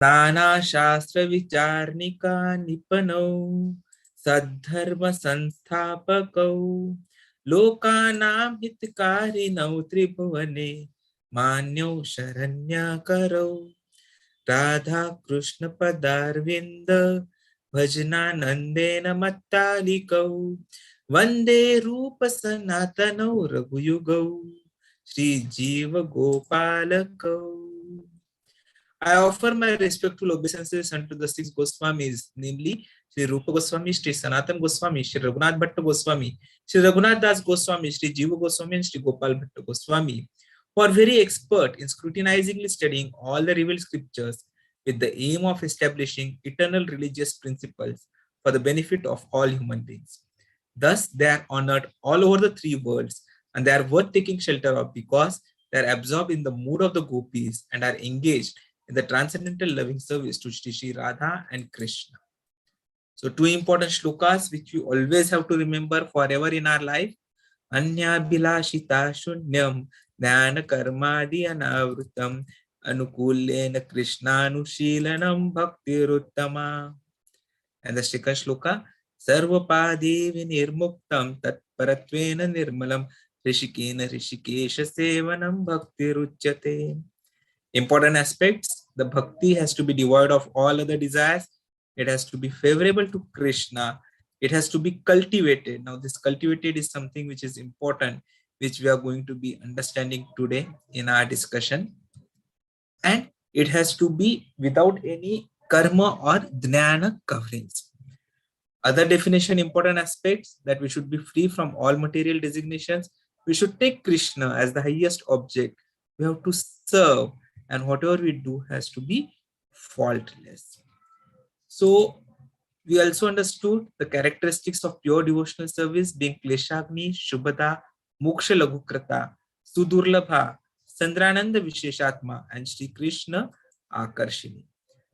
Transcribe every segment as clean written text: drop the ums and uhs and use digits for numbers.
Nana Shastra Vicharnika Nipanau Sadharma Sanstapakau Lokanam Hitkarinau Tribhuvane Manyo Sharanya Karau Radha Krishna Padarvinda Bhajananandena Mattalikau Vande Rupa Sanatanau Raghuyugau Shri Jiva Gopalakau. I offer my respectful obeisances unto the six Goswamis, namely Shri Rupa Goswami, Shri Sanatan Goswami, Shri Raghunath Bhatta Goswami, Shri Raghunath Das Goswami, Shri Jiva Goswami, and Shri Gopal Bhatta Goswami, who are very expert in scrutinizingly studying all the revealed scriptures with the aim of establishing eternal religious principles for the benefit of all human beings. Thus, they are honored all over the three worlds, and they are worth taking shelter of because they are absorbed in the mood of the gopis and are engaged in the transcendental loving service to Shri Radha and Krishna. So two important shlokas which we always have to remember forever in our life. Anya bilashita shunyam dhyana karmadi anavrutam anukulena krishnanushilanam bhaktiruttama. And the second shloka, sarvapadi vinirmuktam tatparatvena nirmalam rishikena rishikesha sevanam bhaktiruchyate. Important aspects, the bhakti has to be devoid of all other desires. It has to be favorable to Krishna. It has to be cultivated. Now this cultivated is something which is important, which we are going to be understanding today in our discussion. And it has to be without any karma or dhyana coverings. Other definition, important aspects, that we should be free from all material designations. We should take Krishna as the highest object. We have to serve, and whatever we do has to be faultless. So we also understood the characteristics of pure devotional service being Kleshagni, Shubhada, Moksha Laghukrata, Sudurlabha, Sandrananda Visheshatma, and Shri Krishna Akarshini.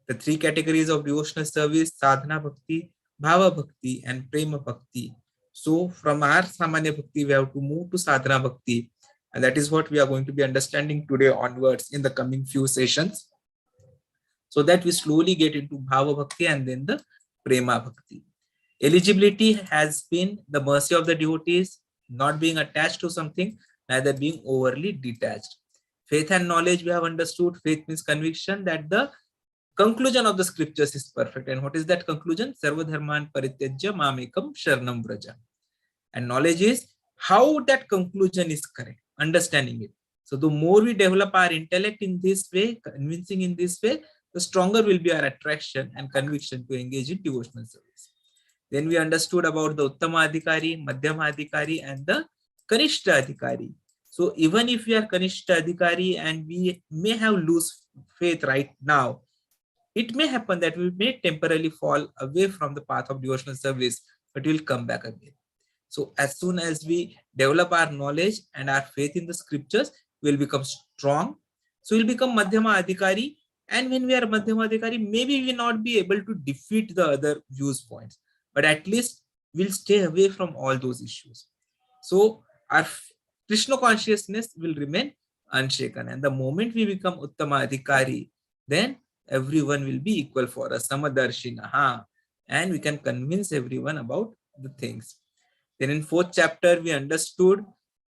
The three categories of devotional service, Sadhana Bhakti, Bhava Bhakti, and Prema Bhakti. So from our Samanya Bhakti, we have to move to Sadhana Bhakti. And that is what we are going to be understanding today onwards in the coming few sessions. So that we slowly get into Bhava Bhakti and then the Prema Bhakti. Eligibility has been the mercy of the devotees, not being attached to something, neither being overly detached. Faith and knowledge, we have understood. Faith means conviction that the conclusion of the scriptures is perfect. And what is that conclusion? Sarva dharman parityajya mamekam sharanam vraja. And knowledge is how that conclusion is correct, understanding it. So the more we develop our intellect in this way, convincing in this way, the stronger will be our attraction and conviction to engage in devotional service. Then we understood about the Uttama Adhikari, Madhyama Adhikari, and the Kanishta Adhikari. So even if we are Kanishta Adhikari and we may have loose faith right now, it may happen that we may temporarily fall away from the path of devotional service, but we'll come back again. So as soon as we develop our knowledge and our faith in the scriptures, we'll become strong. So we'll become Madhyama Adhikari. And when we are Madhyama Adhikari, maybe we will not be able to defeat the other viewpoints, but at least we'll stay away from all those issues. So our Krishna consciousness will remain unshaken. And the moment we become Uttama Adhikari, then everyone will be equal for us, Samadarshinaha, and we can convince everyone about the things. Then in fourth chapter, we understood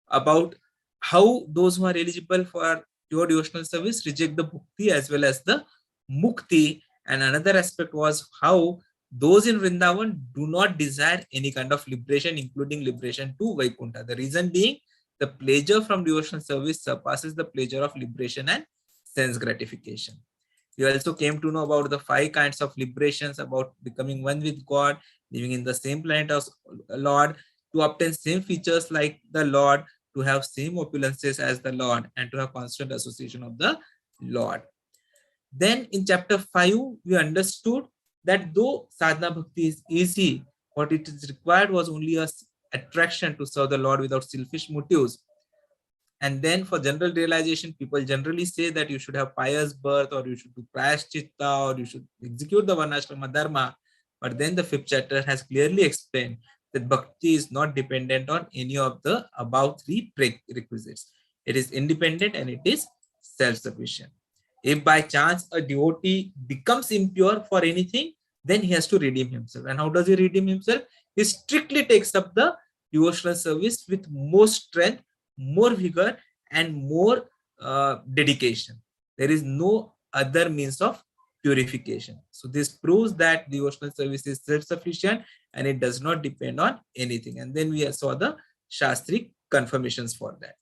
about how those who are eligible for pure devotional service reject the bhukti as well as the mukti. And another aspect was how those in Vrindavan do not desire any kind of liberation, including liberation to Vaikuntha. The reason being, the pleasure from devotional service surpasses the pleasure of liberation and sense gratification. We also came to know about the 5 kinds of liberations, about becoming one with God, living in the same planet as Lord, to obtain same features like the Lord, to have same opulences as the Lord, and to have constant association of the Lord. Then in chapter 5, we understood that though sadhana bhakti is easy, what it is required was only a attraction to serve the Lord without selfish motives. And then for general realization, people generally say that you should have pious birth, or you should do prayashchitta, or you should execute the varnashrama dharma. But then the 5th chapter has clearly explained that bhakti is not dependent on any of the above 3 prerequisites. It is independent and it is self-sufficient. If by chance a devotee becomes impure for anything, then he has to redeem himself. And how does he redeem himself? He strictly takes up the devotional service with more strength, more vigor, and more dedication. There is no other means of purification. So this proves that devotional service is self-sufficient and it does not depend on anything. And then we saw the Shastric confirmations for that.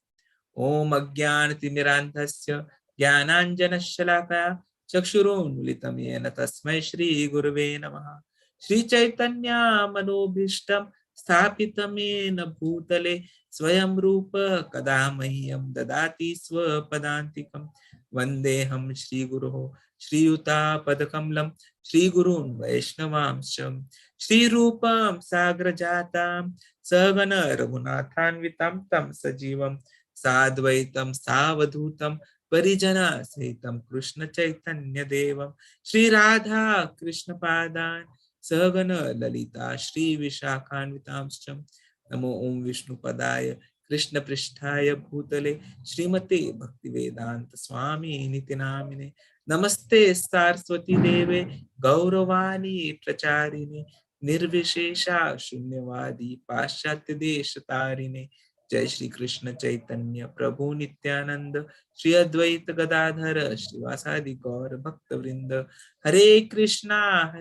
Om Ajnanatimirandhasya Jnananjanashalakaya Chakshurunmilitam Yena Tasmai Shri Gurave Namaha. Shri Chaitanya Manobhishtam Sthapitam Yena Bhutale Swayam Rupa Kadamahyam Dadati Swapadantikam Vandeham Shri Guruho Shri Yuta Padakamlam Shri Gurun Vaishnavamsham Shri Rupam Sagrajatam Sagana Raghunathanvitam Tam Sajivam Sadvaitam Savadhutam Parijana Sahitam Krishna Chaitanya Devam Shri Radha Krishna Padan Sagana Lalita Shri Vishakhanvitamsham Namo Om Vishnu Padaya Krishna Pristhaya Bhutale Srimate Bhaktivedanta Swami Nitinamine Namaste Saraswati Deve Gauravani Pracharine Nirvishesha Shunyavadi Paschatya Deshatarine Jai Shri Krishna Chaitanya Prabhu Nityananda Shri Advaita Gadadhara Srivasadi Gaur Bhakta Vrinda Hare Krishna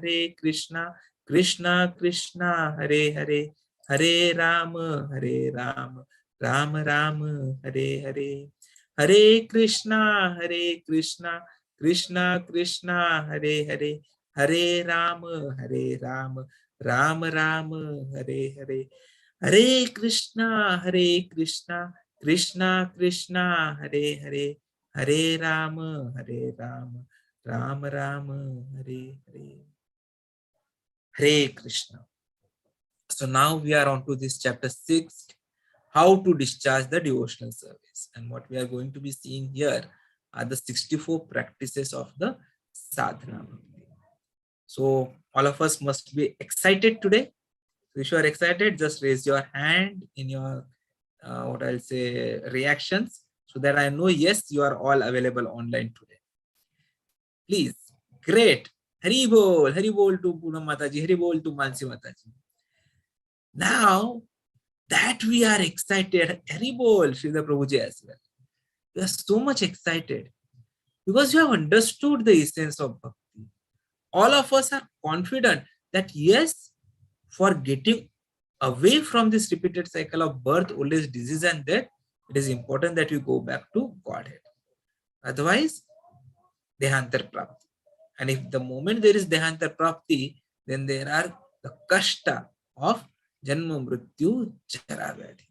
Krishna Krishna Hare Hare Hare Rama Rama Rama Hare Hare Hare Krishna Krishna Krishna Hare Hare Hare Rama Rama Rama Hare Hare Hare Krishna Krishna Krishna Hare Hare Hare Rama Rama Rama Hare Hare Hare Krishna. So now we are on to this chapter 6, how to discharge the devotional service. And what we are going to be seeing here are the 64 practices of the Sadhana Bhakti. So all of us must be excited today. So if you are excited, just raise your hand in your what I'll say reactions, so that I know, yes, you are all available online today. Please. Great. Hari Bol to Poonam Mataji, Hari Bol to Mansi Mataji. Now that we are excited, Hari Bol, Srila Prabhuji as well. We are so much excited because you have understood the essence of bhakti. All of us are confident that yes, for getting away from this repeated cycle of birth, old age, disease, and death, it is important that we go back to Godhead. Otherwise, Dehantar Prapti. And if the moment there is Dehantar Prapti, then there are the Kashta of Janma Mrityu Jara Vyadhi.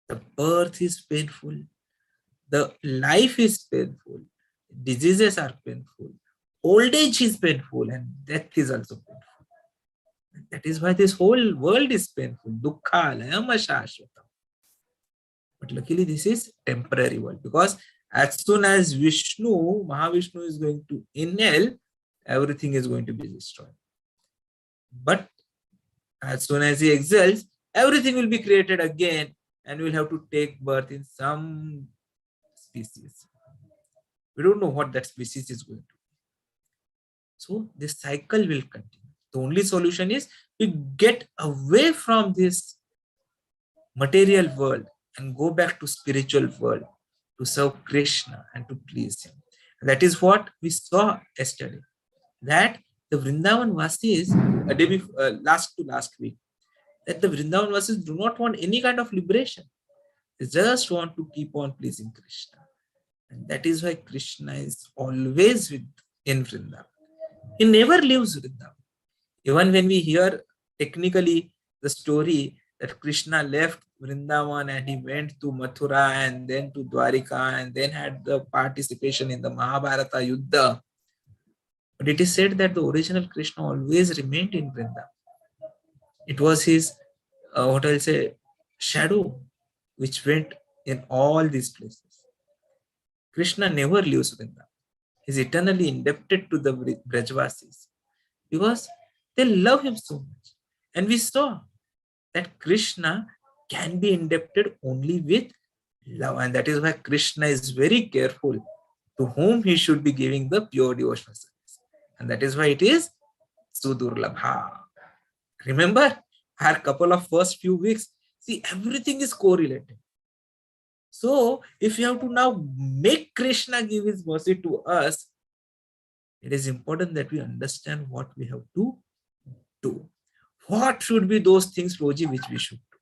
The birth is painful, the life is painful, diseases are painful, old age is painful, and death is also painful. That is why this whole world is painful. Dukkha layam ashashvatam. But luckily this is temporary world, because as soon as Mahavishnu is going to inhale, everything is going to be destroyed. But as soon as he exhales, everything will be created again, and we'll have to take birth in some species. We don't know what that species is going to be. So this cycle will continue. The only solution is to get away from this material world and go back to spiritual world to serve Krishna and to please him. And that is what we saw yesterday, that the Vrindavan Vasis, last week, that the Vrindavan Vasis do not want any kind of liberation. They just want to keep on pleasing Krishna. And that is why Krishna is always in Vrindavan. He never leaves Vrindavan. Even when we hear technically the story that Krishna left Vrindavan and he went to Mathura and then to Dwarika and then had the participation in the Mahabharata Yuddha, but it is said that the original Krishna always remained in Vrindavan. It was his, shadow which went in all these places. Krishna never leaves Vrindavan. He is eternally indebted to the Brajvasis because they love him so much. And we saw that Krishna can be indebted only with love. And that is why Krishna is very careful to whom he should be giving the pure devotional service. And that is why it is Sudurlabha. Remember, our couple of first few weeks, see, everything is correlated. So, if you have to now make Krishna give his mercy to us, it is important that we understand what we have to do. What should be those things, Roji, which we should do?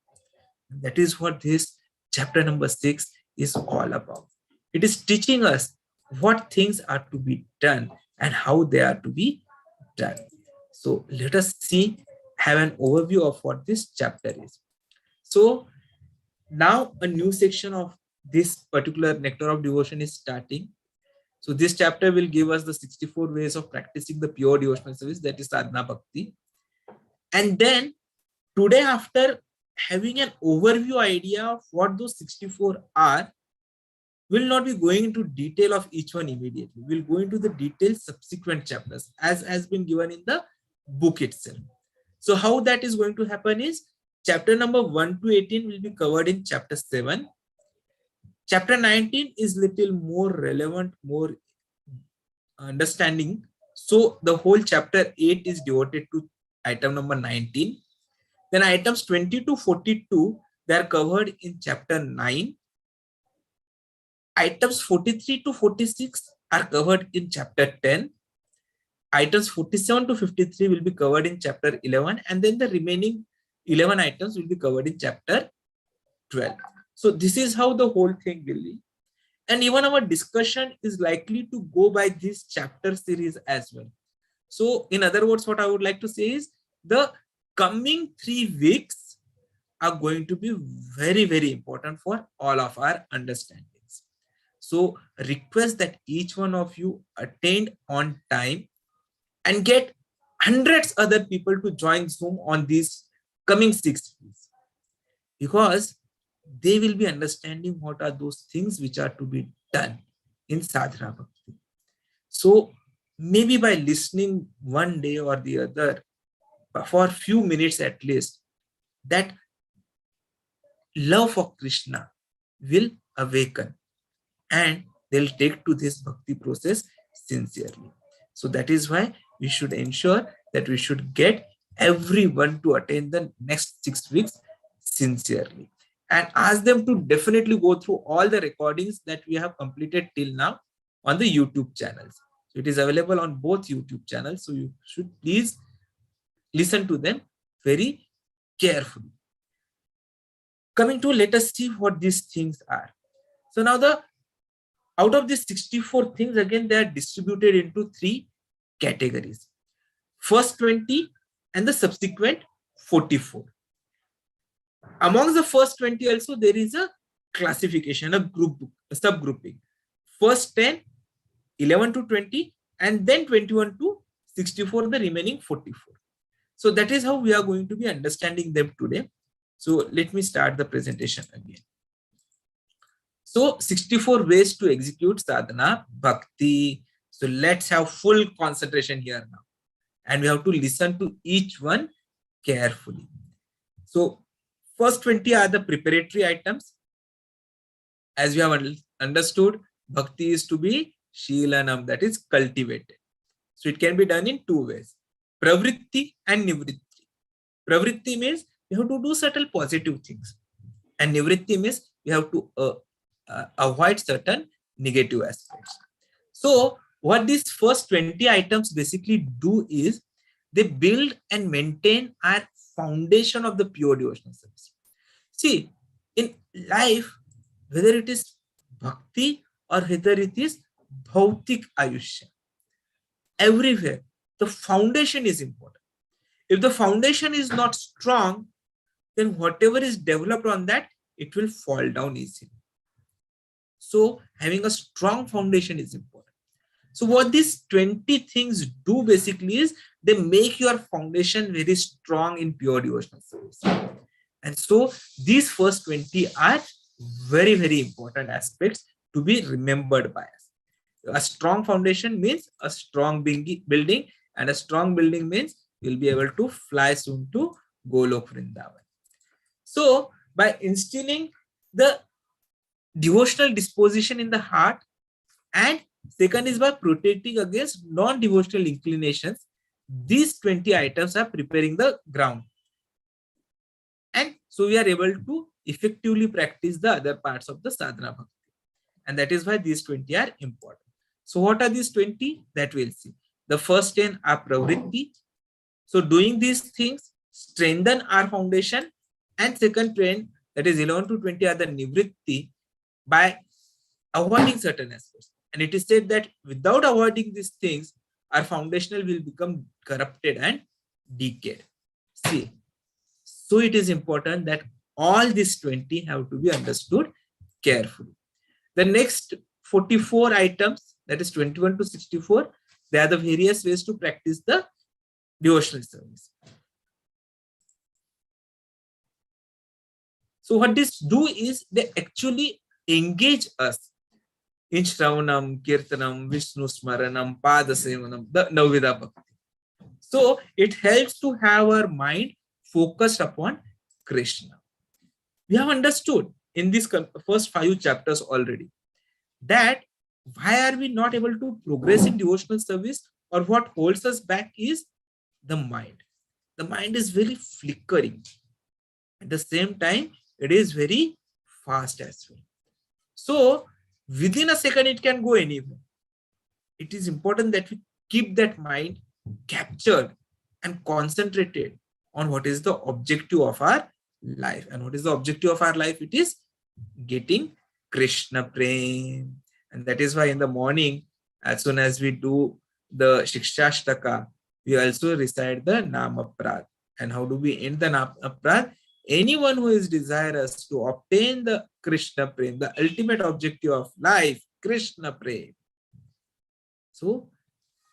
And that is what this chapter number 6 is all about. It is teaching us what things are to be done and how they are to be done. So let us have an overview of what this chapter is. So now a new section of this particular Nectar of Devotion is starting. So this chapter will give us the 64 ways of practicing the pure devotional service, that is Sadhana Bhakti. And then today, after having an overview idea of what those 64 are, we'll not be going into detail of each one immediately. We'll go into the detailed subsequent chapters as has been given in the book itself. So how that is going to happen is chapter number 1 to 18 will be covered in chapter 7. Chapter 19 is little more relevant, more understanding. So the whole chapter 8 is devoted to item number 19. Then items 20 to 42, they are covered in chapter 9. Items 43 to 46 are covered in chapter 10. Items 47 to 53 will be covered in chapter 11. And then the remaining 11 items will be covered in chapter 12. So this is how the whole thing will be. And even our discussion is likely to go by this chapter series as well. So in other words, what I would like to say is the coming 3 weeks are going to be very, very important for all of our understandings. So request that each one of you attend on time and get hundreds other people to join Zoom on these coming 6 weeks, because they will be understanding what are those things which are to be done in Sadhana Bhakti. So maybe by listening one day or the other for a few minutes at least, that love for Krishna will awaken and they'll take to this bhakti process sincerely. So that is why we should ensure that we should get everyone to attend the next 6 weeks sincerely, and ask them to definitely go through all the recordings that we have completed till now on the YouTube channels. So it is available on both YouTube channels. So you should please listen to them very carefully. Coming to, let us see what these things are. So now out of these 64 things, again, they are distributed into 3 categories. First 20 and the subsequent 44. Amongst the first 20 also, there is a classification, a subgrouping. First 10, 11 to 20, and then 21 to 64, the remaining 44. So that is how we are going to be understanding them today. So let me start the presentation again. So 64 ways to execute Sadhana Bhakti. So let's have full concentration here now. And we have to listen to each one carefully. So first 20 are the preparatory items. As we have understood, Bhakti is to be silanam, that is cultivated. So it can be done in 2 ways. Pravritti and Nivritti. Pravritti means you have to do certain positive things. And Nivritti means you have to avoid certain negative aspects. So what these first 20 items basically do is they build and maintain our foundation of the pure devotional service. See, in life, whether it is bhakti or whether it is bhautik ayushya, everywhere the foundation is important. If the foundation is not strong, then whatever is developed on that, it will fall down easily. So having a strong foundation is important. So what these 20 things do basically is they make your foundation very strong in pure devotional service. And so these first 20 are very, very important aspects to be remembered by us. A strong foundation means a strong building, and a strong building means you'll be able to fly soon to Golok Vrindavan. So by instilling the devotional disposition in the heart and Second is by protecting against non-devotional inclinations. These 20 items are preparing the ground. And so we are able to effectively practice the other parts of the sadhana bhakti. And that is why these 20 are important. So what are these 20? That we'll see. The first 10 are pravritti. So doing these things strengthen our foundation. And second 10, that is 11 to 20, are the nivritti, by avoiding certain aspects. And it is said that without avoiding these things, our foundational will become corrupted and decayed. See, so it is important that all these 20 have to be understood carefully. The next 44 items, that is 21 to 64, they are the various ways to practice the devotional service. So what this do is they actually engage us in Shravanam, Kirtanam, Vishnu Smaranam, Padasevanam, the Navida Bhakti. So it helps to have our mind focused upon Krishna. We have understood in these first 5 chapters already that why are we not able to progress in devotional service, or what holds us back is the mind. The mind is very flickering. At the same time, it is very fast as well. So within a second, it can go anywhere. It is important that we keep that mind captured and concentrated on what is the objective of our life. And what is the objective of our life? It is getting Krishna Prem. And that is why in the morning, as soon as we do the Shikshashtaka, we also recite the Namaprad. And how do we end the Namaprad? Anyone who is desirous to obtain the Krishna Prem, the ultimate objective of life, Krishna Prem. So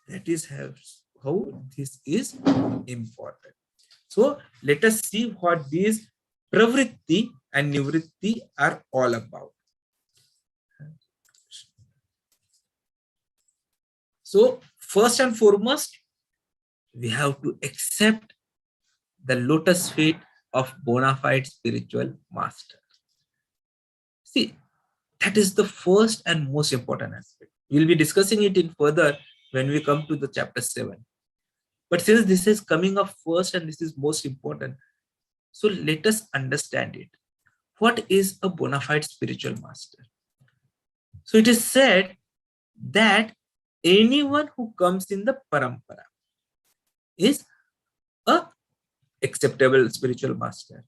that is how this is important. So let us see what these Pravritti and Nivritti are all about. So first and foremost, we have to accept the lotus feet of bona fide spiritual master. See, that is the first and most important aspect. We'll be discussing it in further when we come to the chapter 7. But since this is coming up first and this is most important, so let us understand it. What is a bona fide spiritual master? So it is said that anyone who comes in the parampara is a acceptable spiritual master.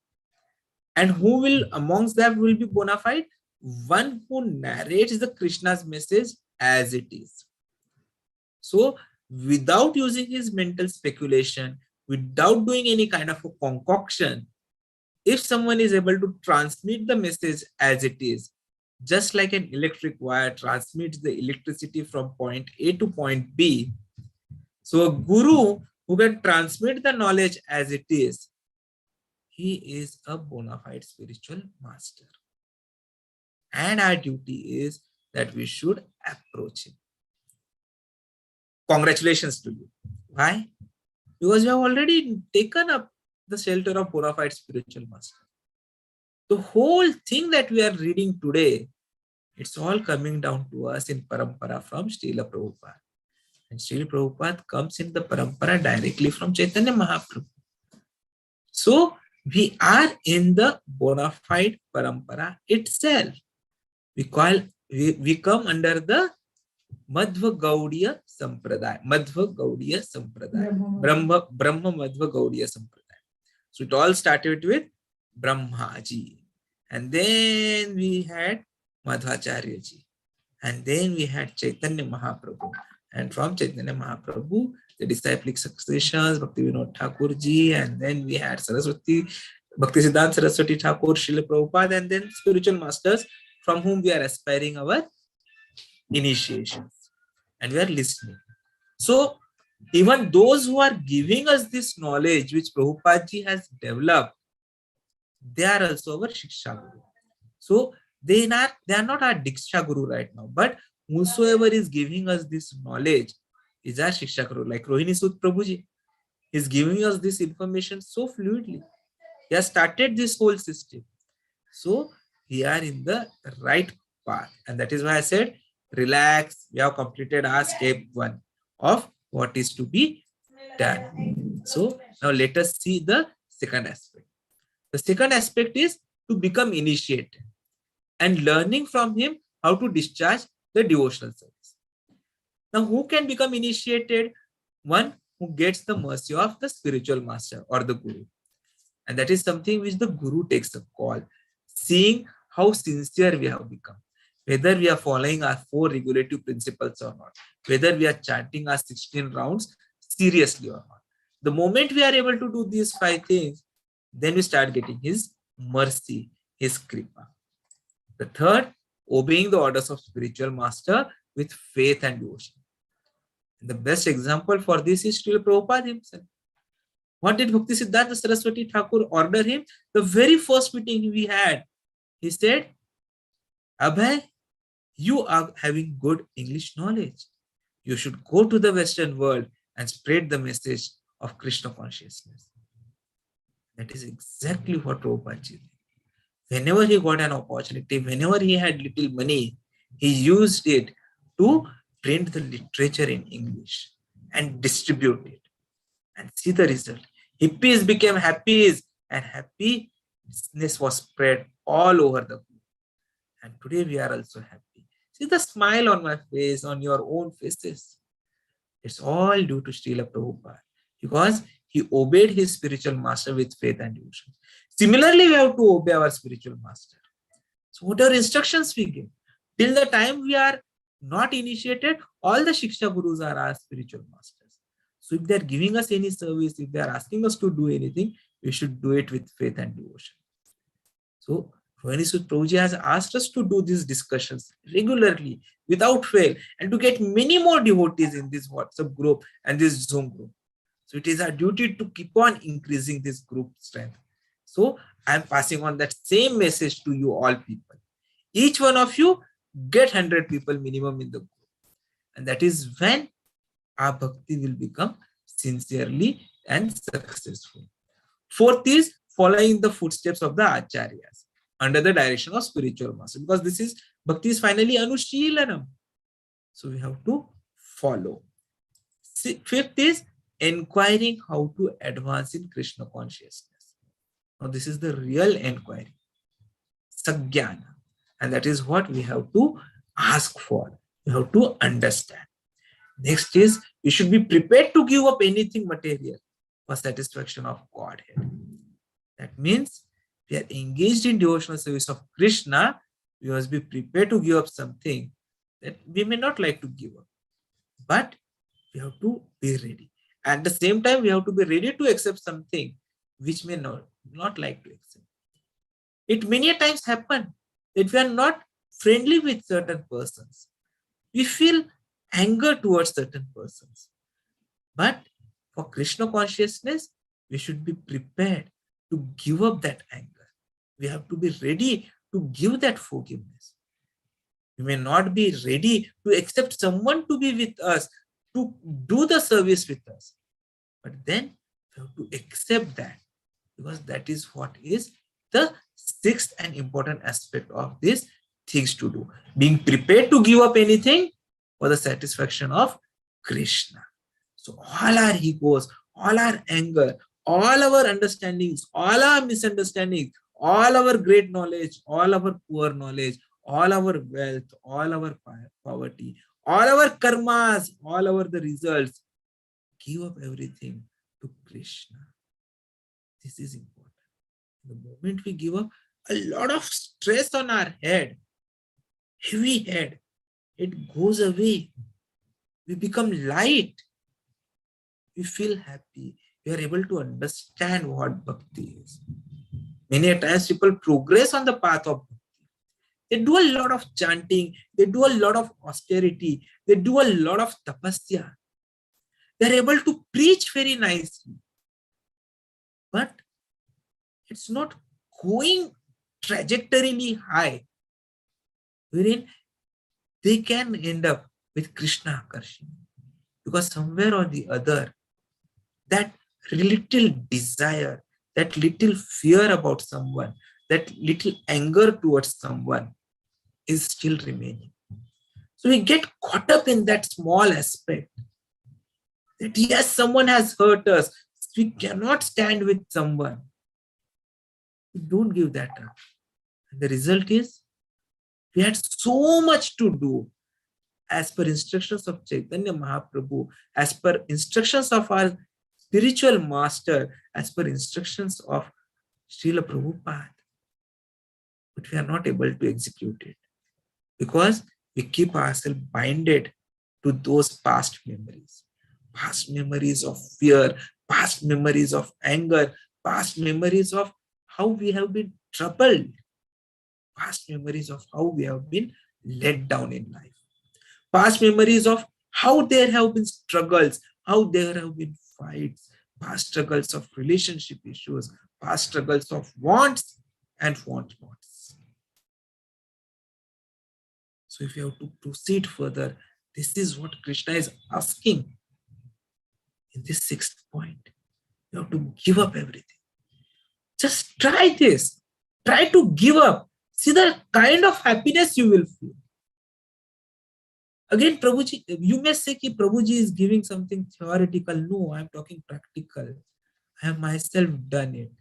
And who will amongst them will be bona fide? One who narrates the Krishna's message as it is. So without using his mental speculation, without doing any kind of a concoction, if someone is able to transmit the message as it is, just like an electric wire transmits the electricity from point A to point B, so a guru who can transmit the knowledge as it is, he is a bona fide spiritual master. And our duty is that we should approach him. Congratulations to you. Why? Because you have already taken up the shelter of bona fide spiritual master. The whole thing that we are reading today, it's all coming down to us in parampara from Srila Prabhupada. And Srila Prabhupada comes in the parampara directly from Chaitanya Mahaprabhu. So we are in the bona fide parampara itself. We come under the Madhva Gaudiya Sampradaya. Madhva Gaudiya Sampradaya. Brahma Madhva Gaudiya Sampradaya. So it all started with Brahmaji. And then we had Madhvacharya ji. And then we had Chaitanya Mahaprabhu. And from Chaitanya Mahaprabhu, the disciplic successions, Bhakti Vinod Thakur ji, and then we had Saraswati, Bhakti Siddhanta Saraswati Thakur, Srila Prabhupada, and then spiritual masters from whom we are aspiring our initiations. And we are listening. So even those who are giving us this knowledge which Prabhupada ji has developed, they are also our Shiksha Guru. So they are not our Diksha Guru right now, but whosoever is giving us this knowledge is our Shiksha Guru. Like Rohini Sud Prabhuji is giving us this information so fluidly. He has started this whole system. So we are in the right path. And that is why I said relax. We have completed our step 1 of what is to be done. So now let us see the second aspect. The second aspect is to become initiated and learning from him how to discharge the devotional service. Now, who can become initiated? One who gets the mercy of the spiritual master or the guru. And that is something which the guru takes a call, seeing how sincere we have become, whether we are following our 4 regulative principles or not, whether we are chanting our 16 rounds seriously or not. The moment we are able to do these 5 things, then we start getting his mercy, his kripa. The third, obeying the orders of spiritual master with faith and devotion. And the best example for this is Srila Prabhupada himself. What did Bhakti Siddhanta Saraswati Thakur order him? The very first meeting we had, he said, Abhay, you are having good English knowledge. You should go to the Western world and spread the message of Krishna consciousness. That is exactly what Prabhupada did. Whenever he got an opportunity, whenever he had little money, he used it to print the literature in English and distribute it. And see the result. Hippies became happies and happiness was spread all over the globe. And today we are also happy. See the smile on my face, on your own faces. It's all due to Srila Prabhupada because he obeyed his spiritual master with faith and devotion. Similarly, we have to obey our spiritual master. So whatever instructions we give, till the time we are not initiated, all the Shiksha Gurus are our spiritual masters. So if they are giving us any service, if they are asking us to do anything, we should do it with faith and devotion. So Rohini Sud Prabhuji has asked us to do these discussions regularly, without fail, and to get many more devotees in this WhatsApp group and this Zoom group. So it is our duty to keep on increasing this group strength. So I am passing on that same message to you all people. Each one of you get 100 people minimum in the group. And that is when our bhakti will become sincerely and successful. Fourth is following the footsteps of the acharyas under the direction of spiritual master, because this is bhakti is finally anushīlanam. So we have to follow. Fifth is inquiring how to advance in Krishna consciousness. Now this is the real inquiry, sagyana, and that is what we have to ask for. We have to understand. Next is we should be prepared to give up anything material for satisfaction of Godhead. That means we are engaged in devotional service of Krishna. We must be prepared to give up something that we may not like to give up, but we have to be ready. At the same time, we have to be ready to accept something which may not like to accept. It many times happens that we are not friendly with certain persons. We feel anger towards certain persons. But for Krishna consciousness, we should be prepared to give up that anger. We have to be ready to give that forgiveness. We may not be ready to accept someone to be with us, to do the service with us. But then we have to accept that, because that is what is the sixth and important aspect of these things to do. Being prepared to give up anything for the satisfaction of Krishna. So all our egos, all our anger, all our understandings, all our misunderstandings, all our great knowledge, all our poor knowledge, all our wealth, all our poverty, all our karmas, all our the results, give up everything to Krishna. This is important. The moment we give up, a lot of stress on our head, heavy head, it goes away. We become light. We feel happy. We are able to understand what bhakti is. Many times people progress on the path of bhakti. They do a lot of chanting. They do a lot of austerity. They do a lot of tapasya. They are able to preach very nicely. But it's not going trajectorily high, wherein they can end up with Krishna Akarshana. Because somewhere or the other, that little desire, that little fear about someone, that little anger towards someone is still remaining. So we get caught up in that small aspect. That yes, someone has hurt us. We cannot stand with someone. We don't give that up. And the result is, we had so much to do as per instructions of Chaitanya Mahaprabhu, as per instructions of our spiritual master, as per instructions of Srila Prabhupada. But we are not able to execute it because we keep ourselves binded to those past memories of fear, past memories of anger, past memories of how we have been troubled, past memories of how we have been let down in life, past memories of how there have been struggles, how there have been fights, past struggles of relationship issues, past struggles of wants and want nots. So if you have to proceed further, this is what Krishna is asking in this sixth point. You have to give up everything. Just try this. Try to give up. See the kind of happiness you will feel. Again, Prabhuji, you may say that Prabhuji is giving something theoretical. No, I am talking practical. I have myself done it.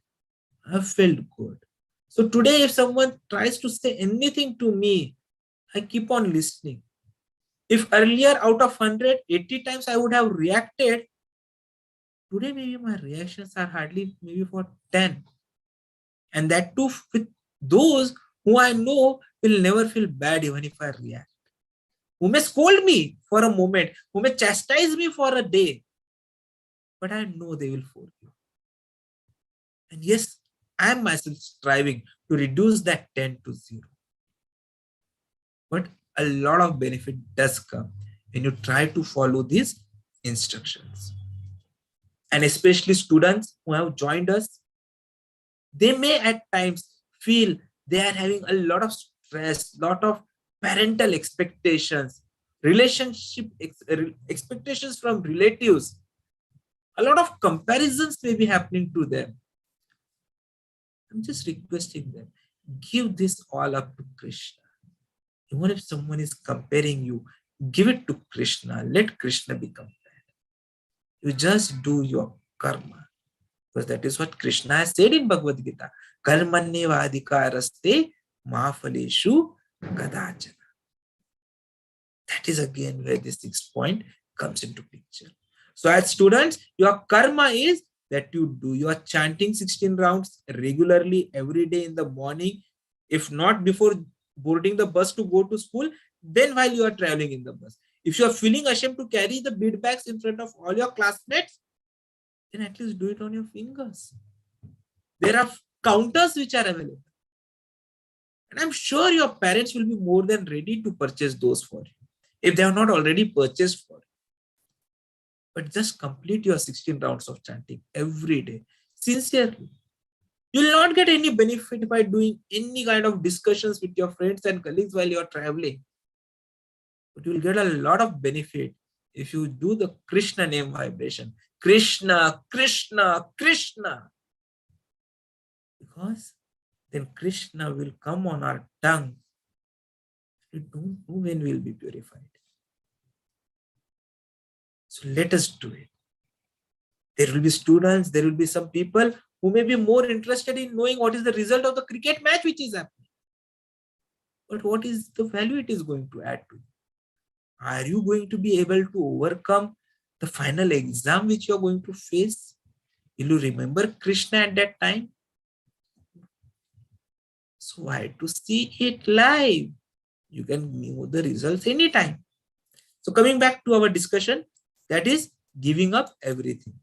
I have felt good. So today, if someone tries to say anything to me, I keep on listening. If earlier out of 100, 80 times I would have reacted, today maybe my reactions are hardly maybe for 10. And that too with those who I know will never feel bad even if I react. Who may scold me for a moment, who may chastise me for a day, but I know they will forgive. And yes, I am myself striving to reduce that 10 to 0. But a lot of benefit does come when you try to follow these instructions. And especially students who have joined us, they may at times feel they are having a lot of stress, lot of parental expectations, relationship expectations from relatives. A lot of comparisons may be happening to them. I'm just requesting them, give this all up to Krishna. Even if someone is comparing you, give it to Krishna. Let Krishna be compared. You just do your karma. Because that is what Krishna has said in Bhagavad Gita. Karmanyeva adhikaraste mahaphaleshu kadachana. That is again where this sixth point comes into picture. So as students, your karma is that you do your chanting 16 rounds regularly every day in the morning. If not before boarding the bus to go to school, then while you are traveling in the bus. If you are feeling ashamed to carry the bead bags in front of all your classmates, then at least do it on your fingers. There are counters which are available. And I'm sure your parents will be more than ready to purchase those for you, if they have not already purchased for you. But just complete your 16 rounds of chanting every day, sincerely. You will not get any benefit by doing any kind of discussions with your friends and colleagues while you are traveling. But you will get a lot of benefit if you do the Krishna name vibration. Krishna, Krishna, Krishna. Because then Krishna will come on our tongue. We don't know when we will be purified. So let us do it. There will be students, there will be some people who may be more interested in knowing what is the result of the cricket match which is happening. But what is the value it is going to add to you? Are you going to be able to overcome the final exam which you are going to face? Will you remember Krishna at that time? So why to see it live? You can know the results anytime. So coming back to our discussion, that is giving up everything.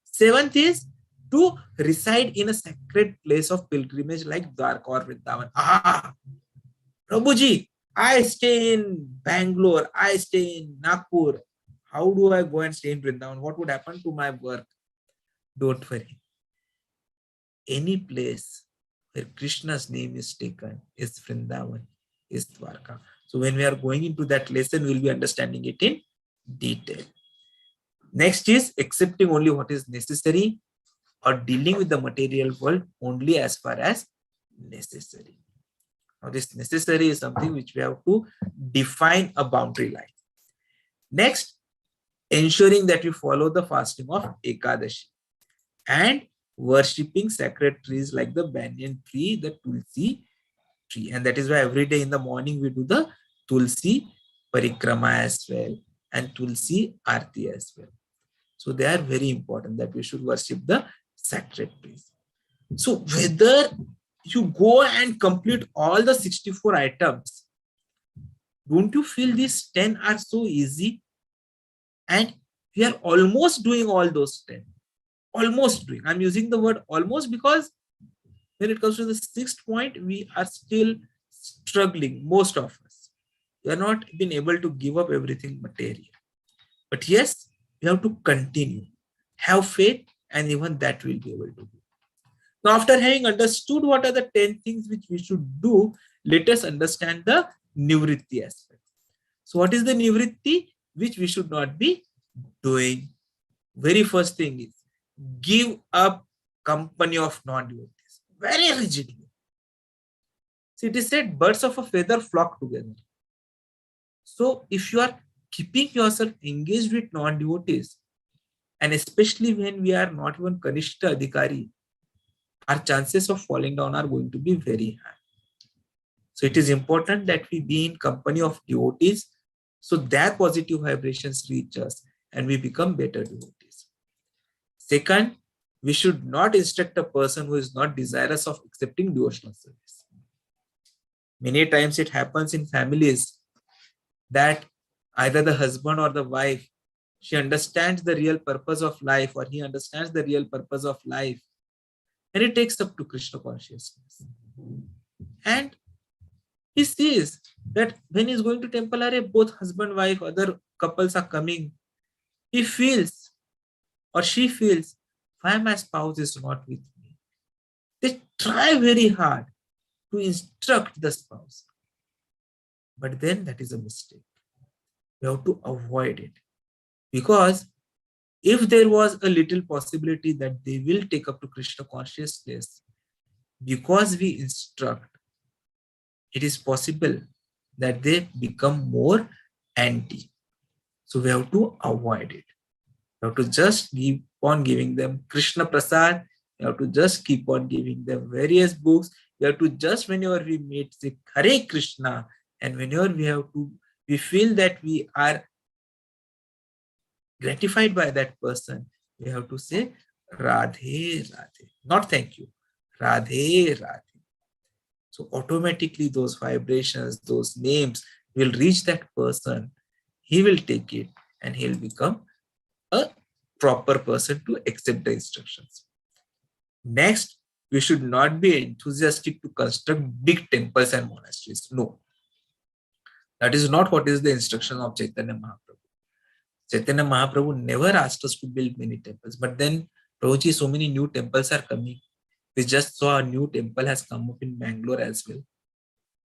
Seventh is to reside in a sacred place of pilgrimage like Dwarka or Vrindavan. Prabhuji, I stay in Bangalore, I stay in Nagpur. How do I go and stay in Vrindavan? What would happen to my work? Don't worry. Any place where Krishna's name is taken is Vrindavan, is Dwarka. So when we are going into that lesson, we'll be understanding it in detail. Next is accepting only what is necessary or dealing with the material world only as far as necessary. Now, this necessary is something which we have to define a boundary line. Next, ensuring that we follow the fasting of Ekadashi and worshipping sacred trees like the banyan tree, the Tulsi tree. And that is why every day in the morning we do the Tulsi Parikrama as well and Tulsi Arti as well. So they are very important that we should worship the sacred trees. So whether you go and complete all the 64 items, don't you feel these 10 are so easy? And we are almost doing all those 10. Almost doing. I'm using the word almost because when it comes to the sixth point, we are still struggling, most of us. We are not been able to give up everything material. But yes, we have to continue. Have faith, and even that we'll be able to do. Now, after having understood what are the 10 things which we should do, let us understand the Nivritti aspect. So what is the Nivritti which we should not be doing? Very first thing is give up company of non-devotees. Very rigidly. So it is said birds of a feather flock together. So if you are keeping yourself engaged with non-devotees, and especially when we are not even Kanishta Adhikari, our chances of falling down are going to be very high. So it is important that we be in company of devotees so their positive vibrations reach us and we become better devotees. Second, we should not instruct a person who is not desirous of accepting devotional service. Many times it happens in families that either the husband or the wife, she understands the real purpose of life or he understands the real purpose of life and he takes up to Krishna consciousness. And he sees that when he's going to temple, both husband, wife, other couples are coming. He feels or she feels, why my spouse is not with me? They try very hard to instruct the spouse. But then that is a mistake. We have to avoid it. Because if there was a little possibility that they will take up to Krishna consciousness, because we instruct, it is possible that they become more anti. So we have to avoid it. We have to just keep on giving them Krishna Prasad. We have to just keep on giving them various books. We have to just, whenever we meet, say Hare Krishna. And whenever we feel that we are gratified by that person, we have to say Radhe Radhe. Not thank you. Radhe Radhe. So automatically those vibrations, those names will reach that person. He will take it and he'll become a proper person to accept the instructions. Next, we should not be enthusiastic to construct big temples and monasteries. No. That is not what is the instruction of Chaitanya Mahaprabhu. Chaitanya Mahaprabhu never asked us to build many temples. But then, Prabhuji, so many new temples are coming. We just saw a new temple has come up in Bangalore as well.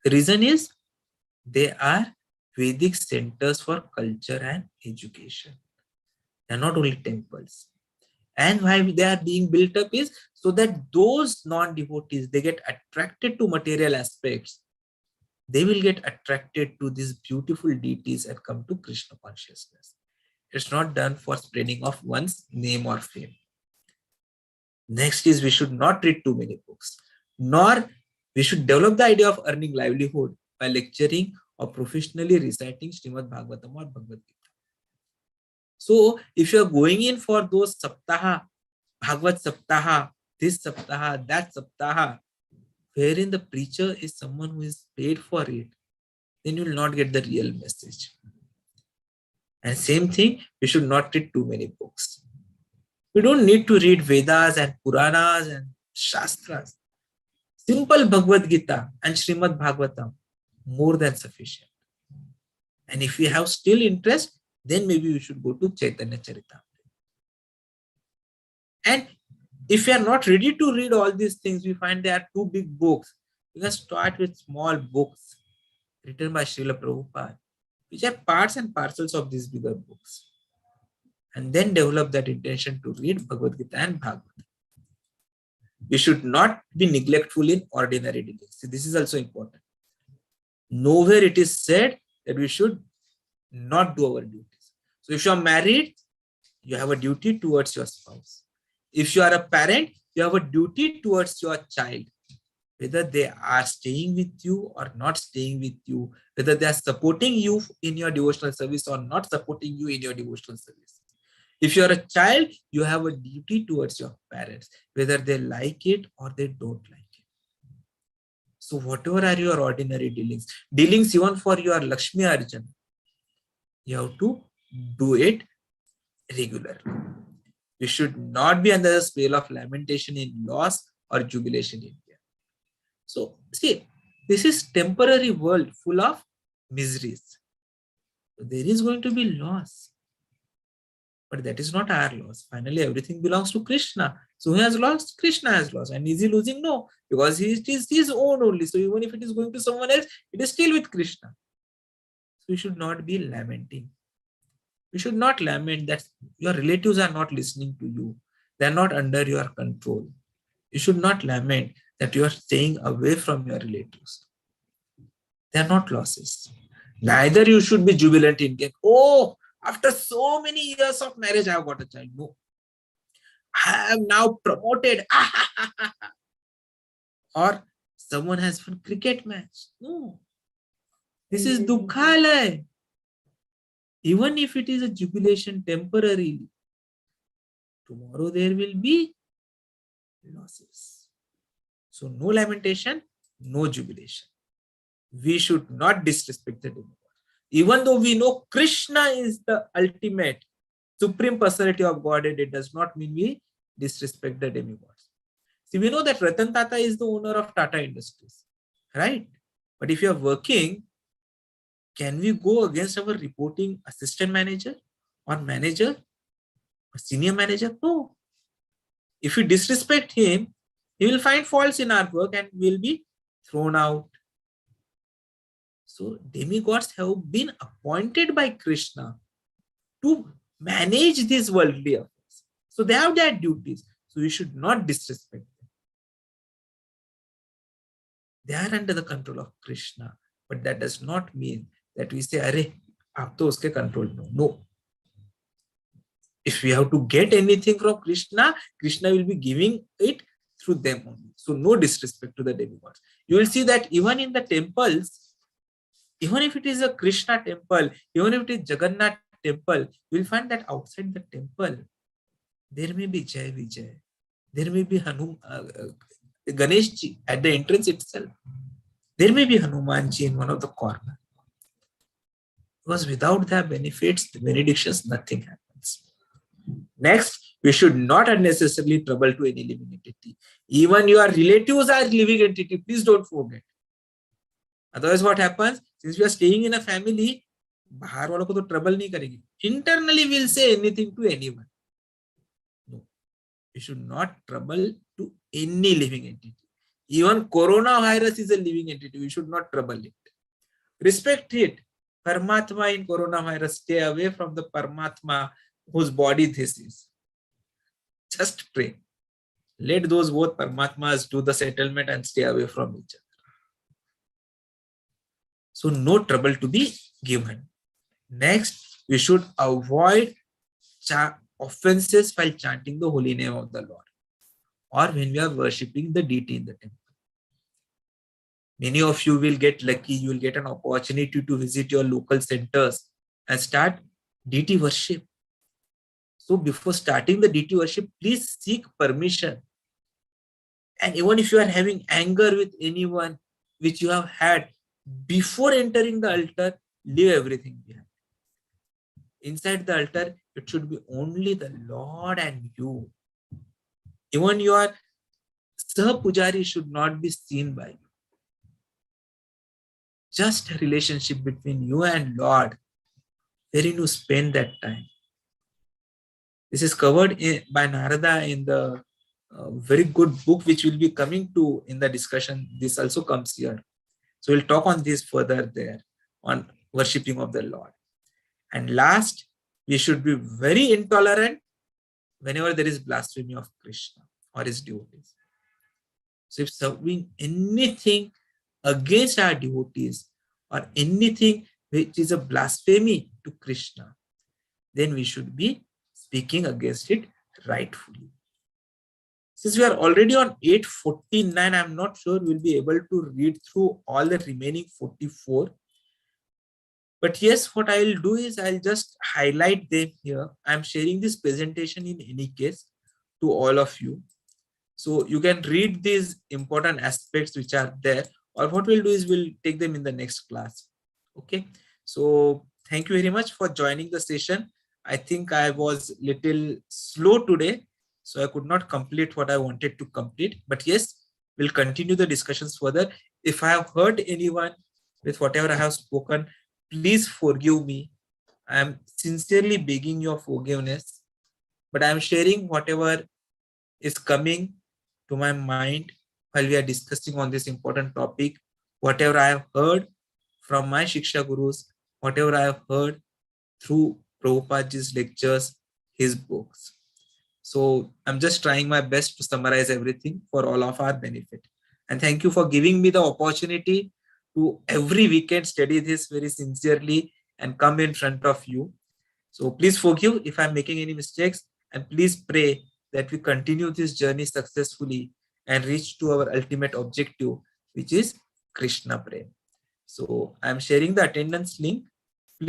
The reason is they are Vedic centers for culture and education. They are not only temples. And why they are being built up is so that those non-devotees, they get attracted to material aspects. They will get attracted to these beautiful deities and come to Krishna consciousness. It's not done for spreading of one's name or fame. Next is we should not read too many books, nor we should develop the idea of earning livelihood by lecturing or professionally reciting Srimad Bhagavatam or Bhagavad Gita. So if you are going in for those saptaha, Bhagavad saptaha, this saptaha, that saptaha, wherein the preacher is someone who is paid for it, then you will not get the real message. And same thing, we should not read too many books. We don't need to read Vedas and Puranas and Shastras. Simple Bhagavad Gita and Srimad Bhagavatam, more than sufficient. And if we have still interest, then maybe we should go to Chaitanya Charitamrita. And if we are not ready to read all these things, we find there are too big books. We can start with small books written by Srila Prabhupada, which are parts and parcels of these bigger books. And then develop that intention to read Bhagavad Gita and Bhagavatam. We should not be neglectful in ordinary dealings. So this is also important. Nowhere it is said that we should not do our duties. So if you are married, you have a duty towards your spouse. If you are a parent, you have a duty towards your child, whether they are staying with you or not staying with you, whether they are supporting you in your devotional service or not supporting you in your devotional service. If you are a child, you have a duty towards your parents, whether they like it or they don't like it. So whatever are your ordinary dealings even for your Lakshmi Arjun, you have to do it regularly. You should not be under the spell of lamentation in loss or jubilation in fear. So see, this is temporary world full of miseries. So there is going to be loss. But that is not our loss. Finally, everything belongs to Krishna. So who has lost? Krishna has lost. And is he losing? No. Because it is his own only. So even if it is going to someone else, it is still with Krishna. So you should not be lamenting. You should not lament that your relatives are not listening to you. They are not under your control. You should not lament that you are staying away from your relatives. They are not losses. Neither you should be jubilant in gain. Oh, after so many years of marriage, I have got a child. No. I am now promoted. Or someone has won cricket match. No. This is Dukhalaya. Even if it is a jubilation temporarily, tomorrow there will be losses. So no lamentation, no jubilation. We should not disrespect the demigod. Even though we know Krishna is the ultimate supreme personality of Godhead, it does not mean we disrespect the demigods. See, we know that Ratan Tata is the owner of Tata Industries, right? But if you are working, can we go against our reporting assistant manager or manager or senior manager? No. If we disrespect him, he will find faults in our work and will be thrown out. So demigods have been appointed by Krishna to manage these worldly affairs. So they have their duties. So we should not disrespect them. They are under the control of Krishna. But that does not mean that we say, Arey, aap to uske control no. No. If we have to get anything from Krishna, Krishna will be giving it through them only. So no disrespect to the demigods. You will see that even in the temples, even if it is a Krishna temple, even if it is Jagannath temple, you will find that outside the temple, there may be Jai Vijay. There may be Ganeshji at the entrance itself. There may be Hanumanji in one of the corners. Because without their benefits, the benedictions, nothing happens. Next, we should not unnecessarily trouble to any living entity. Even your relatives are living entity. Please don't forget. Otherwise, what happens? Since we are staying in a family, bahar walo ko to trouble nahi karegi. Internally, we'll say anything to anyone. No. We should not trouble to any living entity. Even coronavirus is a living entity. We should not trouble it. Respect it. Paramatma in coronavirus. Stay away from the Paramatma whose body this is. Just pray. Let those both Paramatmas do the settlement and stay away from each other. So no trouble to be given. Next, we should avoid offenses while chanting the holy name of the Lord or when we are worshipping the deity in the temple. Many of you will get lucky. You will get an opportunity to visit your local centers and start deity worship. So before starting the deity worship, please seek permission. And even if you are having anger with anyone which you have had, before entering the altar, leave everything behind. Inside the altar, it should be only the Lord and you. Even your Sah-Pujari should not be seen by you. Just a relationship between you and Lord, wherein you spend that time. This is covered by Narada in the very good book which will be coming to in the discussion. This also comes here. So we'll talk on this further there on worshipping of the Lord. And last, we should be very intolerant whenever there is blasphemy of Krishna or his devotees. So if serving anything against our devotees or anything which is a blasphemy to Krishna, then we should be speaking against it rightfully. Since we are already on 8:49, I'm not sure we'll be able to read through all the remaining 44. But yes, what I will do is I'll just highlight them here. I'm sharing this presentation in any case to all of you. So you can read these important aspects which are there, or what we'll do is we'll take them in the next class. Okay. So thank you very much for joining the session. I think I was little slow today, so I could not complete what I wanted to complete. But yes, we'll continue the discussions further. If I have hurt anyone with whatever I have spoken, please forgive me. I am sincerely begging your forgiveness, but I am sharing whatever is coming to my mind while we are discussing on this important topic, whatever I have heard from my Shiksha Gurus, whatever I have heard through Prabhupada's lectures, his books. So I'm just trying my best to summarize everything for all of our benefit. And thank you for giving me the opportunity to every weekend study this very sincerely and come in front of you. So please forgive if I'm making any mistakes, and please pray that we continue this journey successfully and reach to our ultimate objective, which is Krishna Prem. So I'm sharing the attendance link